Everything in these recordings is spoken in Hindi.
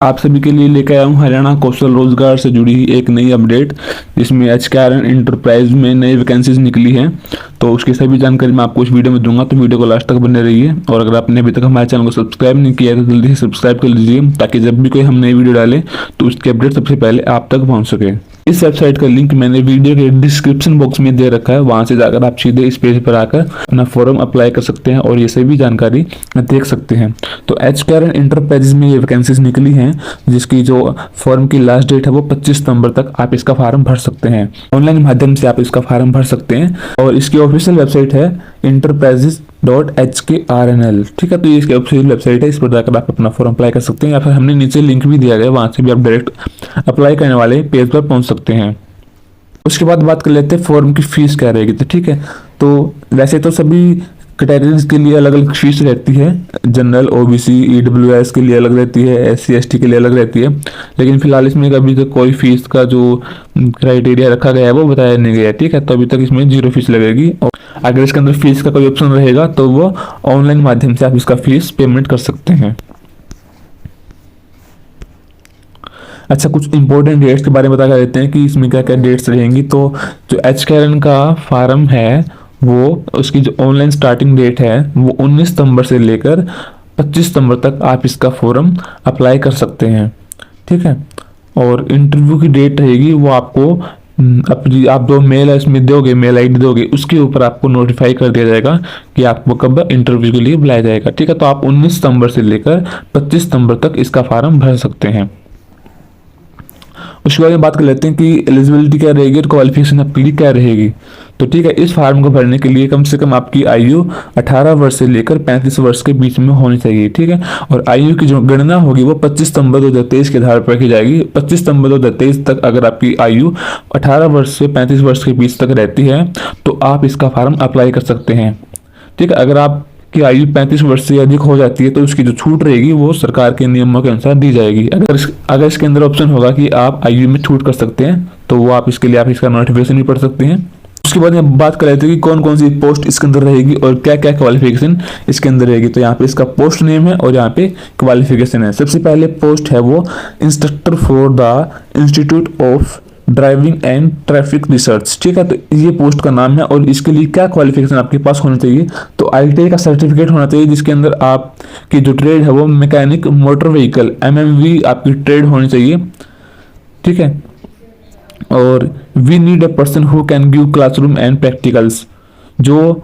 आप सभी के लिए लेकर आया हूँ हरियाणा कौशल रोजगार से जुड़ी एक नई अपडेट, जिसमें एचकेआरएन इंटरप्राइज में नई वैकेंसीज निकली हैं। तो उसकी सभी जानकारी मैं आपको इस वीडियो में दूंगा, तो वीडियो को लास्ट तक बने रहिए। और अगर आपने अभी तक हमारे चैनल को सब्सक्राइब नहीं किया है तो जल्दी से सब्सक्राइब कर लीजिए, ताकि जब भी कोई हम नई वीडियो डालें तो उसकी अपडेट सबसे पहले आप तक पहुँच सके। इस वेबसाइट का लिंक मैंने वीडियो के डिस्क्रिप्शन बॉक्स में दे रखा है, वहां से जाकर आप सीधे इस पेज पर आकर अपना फॉर्म अप्लाई कर सकते हैं और ये सभी जानकारी देख सकते हैं। तो एचकेआरएन इंटरप्राइजेज में ये वैकेंसीज निकली हैं, जिसकी जो फॉर्म की लास्ट डेट है वो 25 सितंबर तक आप इसका फॉर्म भर सकते हैं। ऑनलाइन माध्यम से आप इसका फॉर्म भर सकते हैं और इसकी ऑफिशियल वेबसाइट है enterprises.hkrnl। ठीक है, तो ये इसकी ऑफिशियल वेबसाइट है, इस पर जाकर आप अपना फॉर्म अप्लाई कर सकते हैं, या फिर हमने नीचे लिंक भी दिया गया, वहां से भी आप डायरेक्ट अप्लाई करने वाले पेज पर पहुंच सकते हैं। उसके बाद बात कर लेते हैं फॉर्म की फीस क्या रहेगी। तो ठीक है, तो वैसे तो सभी कैटेगरीज के लिए अलग अलग फीस रहती है। जनरल, ओबीसी, ईडब्ल्यूएस के लिए अलग रहती है, एससी एसटी के लिए अलग रहती है, लेकिन फिलहाल इसमें अभी तक कोई फीस का जो क्राइटेरिया रखा गया है वो बताया नहीं गया। ठीक है, तो अभी तक इसमें 0 फीस लगेगी। और अगर इसके अंदर फीस का कोई ऑप्शन रहेगा तो वो ऑनलाइन माध्यम से आप इसका फीस पेमेंट कर सकते हैं। अच्छा, कुछ इंपॉर्टेंट डेट्स के बारे में बता देते हैं कि इसमें क्या क्या डेट्स रहेंगी। तो जो एचकेआरएन का फार्म है वो उसकी जो ऑनलाइन स्टार्टिंग डेट है वो 19 सितंबर से लेकर 25 सितंबर तक आप इसका फॉर्म अप्लाई कर सकते हैं। ठीक है, और इंटरव्यू की डेट रहेगी वो आपको अपनी आप जो मेल इसमें दोगे, मेल आईडी दोगे, उसके ऊपर आपको नोटिफाई कर दिया जाएगा कि आपको कब इंटरव्यू के लिए बुलाया जाएगा। ठीक है, तो आप 19 सितंबर से लेकर 25 सितंबर तक इसका फॉर्म भर सकते हैं। उसके बाद में बात कर लेते हैं कि एलिजिबिलिटी क्या रहेगी और क्वालिफिकेशन आपके लिए क्या रहेगी। तो ठीक है, इस फॉर्म को भरने के लिए कम से कम आपकी आयु 18 वर्ष से लेकर 35 वर्ष के बीच में होनी चाहिए। ठीक है, और आयु की जो गणना होगी वो 25 सितंबर 2023 के आधार पर की जाएगी। 25 सितंबर 2023 तक अगर आपकी आयु 18 वर्ष से 35 वर्ष के बीच तक रहती है तो आप इसका फॉर्म अप्लाई कर सकते हैं। ठीक है, अगर आप की आयु 35 वर्ष से अधिक हो जाती है तो उसकी जो छूट रहेगी वो सरकार के नियमों के अनुसार दी जाएगी। अगर इसके अंदर ऑप्शन होगा कि आप आयु में छूट कर सकते हैं तो वो आप इसके लिए आप इसका नोटिफिकेशन भी पढ़ सकते हैं। उसके बाद में बात कर लेते हैं कि कौन कौन सी पोस्ट इसके अंदर रहेगी और क्या क्या क्वालिफिकेशन इसके अंदर रहेगी। तो यहाँ पे इसका पोस्ट नेम है और यहाँ पे क्वालिफिकेशन है। सबसे पहले पोस्ट है वो instructor for the institute of driving and traffic research. ठीक है, तो ये पोस्ट का नाम है और इसके लिए क्या क्वालिफिकेशन आपके पास होनी चाहिए। तो आईटीआई का सर्टिफिकेट होना चाहिए, जिसके अंदर आपकी जो ट्रेड है वो मैकेनिक मोटर व्हीकल एमएमवी आपकी ट्रेड होनी चाहिए। ठीक है, और we need a person who can give classroom and practicals. जो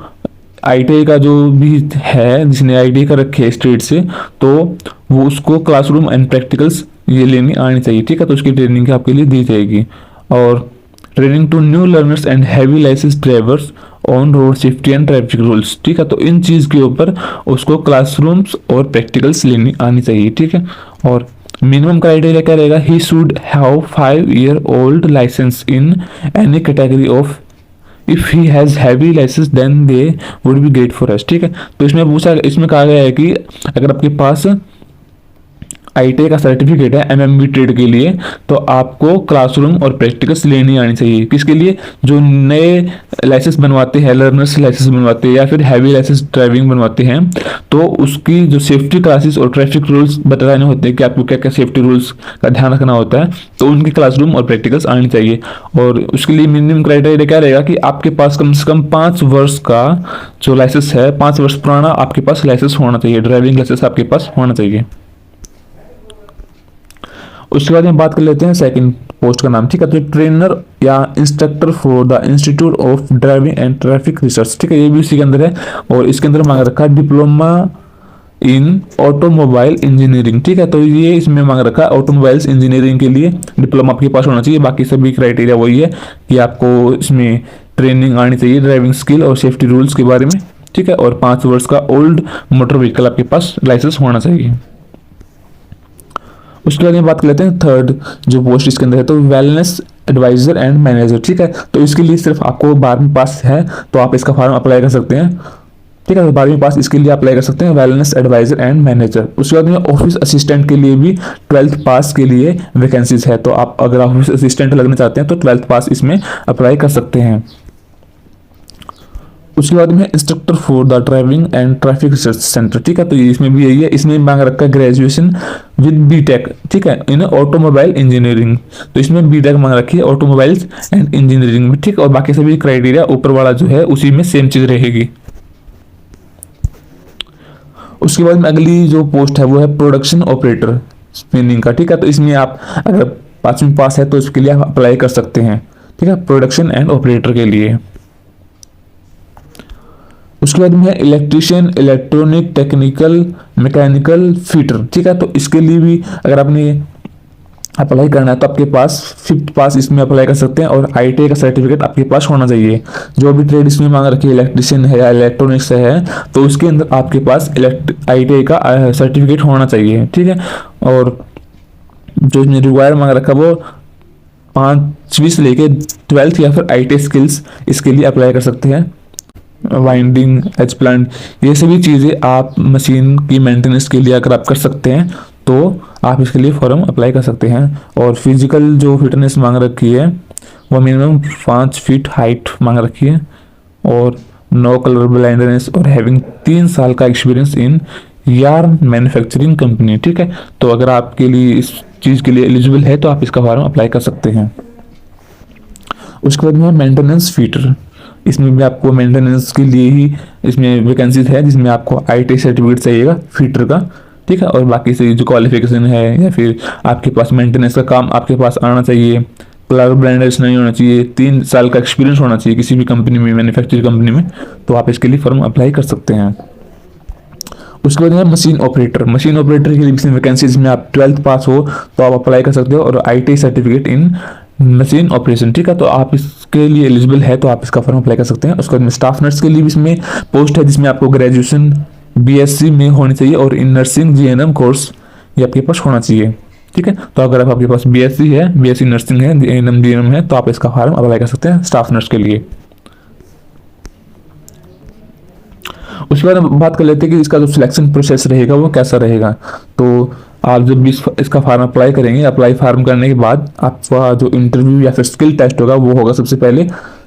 आईटीआई का जो भी है, जिसने आईटीआई का रखे है स्टेट से, तो वो उसको क्लासरूम एंड प्रैक्टिकल्स ये लेनी आनी चाहिए। ठीक है, तो उसकी ट्रेनिंग आपके लिए दी जाएगी। और training to new learners and heavy license drivers on road safety and traffic rules. ठीक है, तो इन चीज़ के ऊपर उसको क्लासरूम्स और प्रैक्टिकल्स लेनी आनी चाहिए। ठीक है, और मिनिमम क्राइटेरिया क्या रहेगा, he should have 5 year old license in any category of, if he has heavy license then they would be great for us. ठीक है, तो इसमें कहा गया है कि अगर आपके पास आईटीआई का सर्टिफिकेट है एमएमवी ट्रेड के लिए तो आपको क्लासरूम और प्रैक्टिकल्स लेनी आनी चाहिए। किसके लिए, जो नए लाइसेंस बनवाते हैं, लर्नर्स लाइसेंस बनवाते हैं या फिर हैवी लाइसेंस ड्राइविंग बनवाते हैं, तो उसकी जो सेफ्टी क्लासेस और ट्रैफिक रूल्स बताने होते हैं कि आपको क्या क्या सेफ्टी रूल्स का ध्यान रखना होता है, तो उनके क्लासरूम और प्रैक्टिकल्स आनी चाहिए। और उसके लिए मिनिमम क्राइटेरिया क्या रहेगा कि आपके पास कम से कम 5 वर्ष का जो लाइसेंस है, 5 वर्ष पुराना आपके पास लाइसेंस होना चाहिए, ड्राइविंग लाइसेंस आपके पास होना चाहिए। उसके बाद में बात कर लेते हैं सेकंड पोस्ट का नाम। ठीक है, तो ट्रेनर या instructor for the institute of driving and traffic research. ठीक है, ये भी उसी के अंदर है और इसके अंदर मांग रखा है डिप्लोमा इन ऑटोमोबाइल इंजीनियरिंग। ठीक है, तो ये इसमें मांग रखा है ऑटोमोबाइल्स इंजीनियरिंग के लिए डिप्लोमा आपके पास होना चाहिए। बाकी सभी क्राइटेरिया वही है कि आपको इसमें ट्रेनिंग आनी चाहिए ड्राइविंग स्किल और सेफ्टी रूल्स के बारे में। ठीक है, और 5 वर्ष का ओल्ड मोटर व्हीकल आपके पास लाइसेंस होना चाहिए। उसके बाद में बात कर लेते हैं थर्ड जो पोस्ट इसके अंदर है, तो वेलनेस एडवाइजर एंड मैनेजर। ठीक है, तो इसके लिए सिर्फ आपको 12वीं पास है तो आप इसका फॉर्म अप्लाई कर सकते हैं। ठीक है, तो 12वीं पास इसके लिए अप्लाई कर सकते हैं, वेलनेस एडवाइजर एंड मैनेजर। उसके बाद में ऑफिस असिस्टेंट के लिए भी 12th पास के लिए वैकेंसीज है, तो आप अगर ऑफिस असिस्टेंट लगना चाहते हैं तो 12th पास इसमें अप्लाई कर सकते हैं। उसके बाद में instructor for the driving and traffic research centre, ठीक है। तो ये इसमें भी यही है, इसमें मांग रखा है ग्रेजुएशन विद बीटेक, ठीक है, इन ऑटोमोबाइल इंजीनियरिंग। तो इसमें बीटेक मांग रखी है ऑटोमोबाइल्स एंड इंजीनियरिंग में, ठीक। और बाकी सभी क्राइटेरिया ऊपर वाला जो है उसी में सेम चीज रहेगी। उसके बाद में अगली जो पोस्ट है वो है प्रोडक्शन ऑपरेटर स्पिनिंग का, ठीक है। तो इसमें आप अगर 5वीं पास है तो इसके लिए आप अप्लाई कर सकते हैं, ठीक है, प्रोडक्शन एंड ऑपरेटर के लिए। उसके बाद में है electrician, electronic, technical, mechanical fitter, ठीक है। तो इसके लिए भी अगर आपने अप्लाई करना है तो आपके पास 5th पास इसमें अप्लाई कर सकते हैं और आईटीआई का सर्टिफिकेट आपके पास होना चाहिए। जो भी ट्रेड इसमें मांग रखी है, इलेक्ट्रिशियन है या इलेक्ट्रॉनिक्स है, तो उसके अंदर आपके पास आईटीआई का सर्टिफिकेट होना चाहिए, ठीक है। और जो इसमें रिक्वायर मांग रखा है वो 5वीं से लेके 12th या फिर आईटीआई स्किल्स इसके लिए अप्लाई कर सकते हैं। वाइंडिंग, एज प्लांट, ये सभी चीज़ें आप मशीन की मेंटेनेंस के लिए अगर आप कर सकते हैं तो आप इसके लिए फॉर्म अप्लाई कर सकते हैं। और फिजिकल जो फिटनेस मांग रखी है वो मिनिमम 5 फीट हाइट मांग रखी है और नो कलर ब्लाइंडनेस और हैविंग 3 साल का experience in yarn manufacturing company, ठीक है। तो अगर आपके लिए इस चीज़ के लिए एलिजिबल है तो आप इसका फॉर्म अप्लाई कर सकते हैं। उसके बाद में मेंटेनेंस फीटर, इसमें भी आपको मेंटेनेंस के लिए ही इसमें वैकेंसीज है जिसमें आपको आईटी सर्टिफिकेट चाहिएगा फीटर का, ठीक है। और बाकी से जो क्वालिफिकेशन है या फिर आपके पास मेंटेनेंस का काम आपके पास आना चाहिए, कलर ब्लाइंडनेस नहीं होना चाहिए, 3 साल का एक्सपीरियंस होना चाहिए किसी भी कंपनी में, मैन्युफैक्चरिंग कंपनी में, तो आप इसके लिए फॉर्म अप्लाई कर सकते हैं। उसके बाद है मशीन ऑपरेटर, मशीन ऑपरेटर के लिए वैकेंसीज में आप 12th पास हो तो आप अप्लाई कर सकते हो और IT certificate in machine operation, ठीक है। तो आप इसके लिए एलिजिबल है तो आप इसका फॉर्म अप्लाई कर सकते हैं। उसके बाद स्टाफ नर्स के लिए भी इसमें पोस्ट है जिसमें आपको ग्रेजुएशन बीएससी में होनी चाहिए और इन नर्सिंग जीएनएम कोर्स ये आपके पास होना चाहिए, ठीक है। तो अगर आपके पास बीएससी है, बीएससी नर्सिंग है, जीएनएम जीएनएम है तो आप इसका फॉर्म अप्लाई कर सकते हैं स्टाफ नर्स के लिए। उसके बाद हम बात कर लेते हैं कि इसका जो सिलेक्शन प्रोसेस रहेगा वो कैसा रहेगा। तो आप जब भी इसका फॉर्म अप्लाई करेंगे, अप्लाई फॉर्म करने के बाद आपका जो इंटरव्यू या फिर स्किल टेस्ट होगा वो होगा सबसे पहले।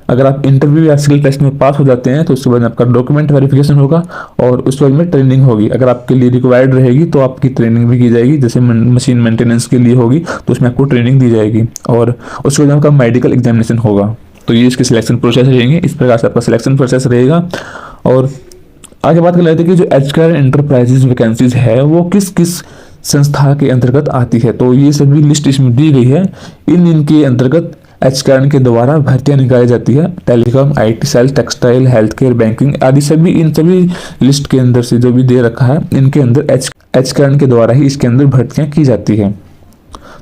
अगर आप इंटरव्यू या स्किल टेस्ट में पास हो जाते हैं तो उसके बाद आपका डॉक्यूमेंट वेरिफिकेशन होगा और उसके बाद में ट्रेनिंग होगी। अगर आपके लिए रिक्वायर्ड रहेगी तो आपकी ट्रेनिंग भी की जाएगी, जैसे मशीन मेंटेनेंस के लिए होगी तो उसमें आपको ट्रेनिंग दी जाएगी और उसके बाद आपका मेडिकल एग्जामिनेशन होगा। तो ये इसके सिलेक्शन प्रोसेस रहेंगे, इस प्रकार से आपका सिलेक्शन प्रोसेस रहेगा। और आगे बात कर लेते हैं कि जो एचकेआर एंटरप्राइजेज वैकेंसीज है वो किस किस संस्था के अंतर्गत आती है। तो ये सभी लिस्ट इसमें दी गई है। इनके अंतर्गत एचकेआर के द्वारा भर्तियां निकाली जाती है, telecom, IT cell, textile, health care, banking आदि सभी, इन सभी लिस्ट के अंदर से जो भी दे रखा है इनके अंदर एचकेआर के द्वारा ही इसके अंदर भर्तियां की जाती है।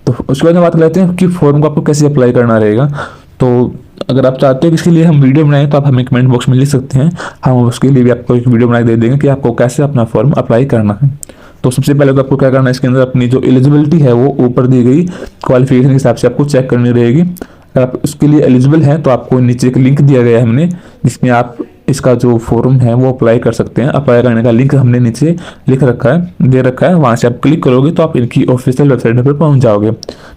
तो उसके बाद में बात कर लेते हैं कि फॉर्म को आपको कैसे अप्लाई करना रहेगा। तो अगर आप चाहते हो कि इसके लिए हम वीडियो बनाएं तो आप हमें कमेंट बॉक्स में लिख सकते हैं, हम उसके लिए भी आपको एक वीडियो बना के दे देंगे कि आपको कैसे अपना फॉर्म अप्लाई करना है। तो सबसे पहले तो आपको क्या करना है, इसके अंदर अपनी जो एलिजिबिलिटी है वो ऊपर दी गई क्वालिफिकेशन के हिसाब से आपको चेक करनी रहेगी। अगर आप उसके लिए एलिजिबल हैं तो आपको नीचे एक लिंक दिया गया है हमने, जिसमें आप इसका जो फॉर्म है वो अप्लाई कर सकते हैं। अप्लाई करने का लिंक हमने नीचे लिख रखा है, दे रखा है, वहाँ से आप क्लिक करोगे तो आप इनकी ऑफिशियल वेबसाइट पर पहुँच जाओगे,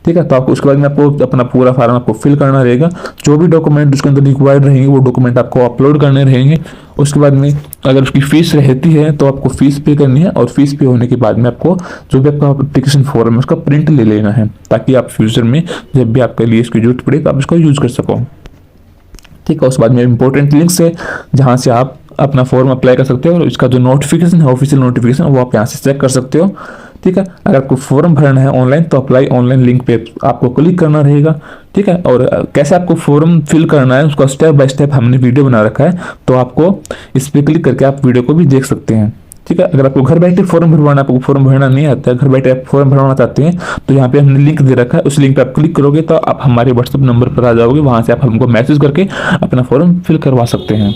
ठीक है। तो आपको उसके बाद में आपको अपना पूरा फॉर्म आपको फिल करना रहेगा। जो भी डॉक्यूमेंट उसके अंदर रिक्वायर्ड रहेंगे वो डॉक्यूमेंट आपको अपलोड करने रहेंगे। उसके बाद में अगर उसकी फीस रहती है तो आपको फीस पे करनी है और फीस पे होने के बाद में आपको जो भी आपका एप्लीकेशन फॉर्म है उसका प्रिंट ले लेना है, ताकि आप फ्यूचर में जब भी आपके लिए इसकी जरूरत पड़े तो आप इसको यूज कर सको, ठीक है। उसके बाद में इंपॉर्टेंट लिंक्स है जहां से आप अपना फॉर्म अप्लाई कर सकते हो और इसका जो नोटिफिकेशन है, ऑफिशियल नोटिफिकेशन, वो आप यहाँ से चेक कर सकते हो, ठीक है। अगर आपको फॉर्म भरना है ऑनलाइन तो अप्लाई ऑनलाइन लिंक पे आपको क्लिक करना रहेगा, ठीक है। और कैसे आपको फॉर्म फिल करना है उसका स्टेप बाय स्टेप हमने वीडियो बना रखा है, तो आपको इस पर क्लिक करके आप वीडियो को भी देख सकते हैं, ठीक है। अगर आपको घर बैठे फॉर्म भरवाना, आपको फॉर्म भरना नहीं आता है, घर बैठे आप फॉर्म भरवाना चाहते हैं तो यहाँ पे हमने लिंक दे रखा है, उस लिंक पे आप क्लिक करोगे तो आप हमारे व्हाट्सएप नंबर पर आ जाओगे, वहां से आप हमको मैसेज करके अपना फॉर्म फिल करवा सकते हैं।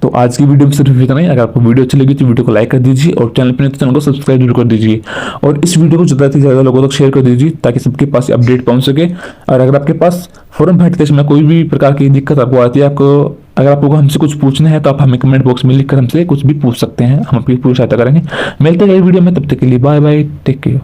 तो आज की वीडियो में सिर्फ इतना ही। अगर आपको वीडियो अच्छी लगी तो वीडियो को लाइक कर दीजिए और चैनल पर तो चैनल को सब्सक्राइब जरूर कर दीजिए और इस वीडियो को ज़्यादा से ज़्यादा लोगों तक शेयर कर दीजिए ताकि सबके पास अपडेट पहुंच सके। और अगर आपके पास फॉर्म भरते समय कोई भी प्रकार की दिक्कत आपको आती है, अगर आपको हमसे कुछ पूछना है तो आप हमें कमेंट बॉक्स में लिखकर हमसे कुछ भी पूछ सकते हैं, हम आपकी पूरी सहायता करेंगे। मिलते हैं वीडियो में, तब तक के लिए बाय बाय, टेक केयर।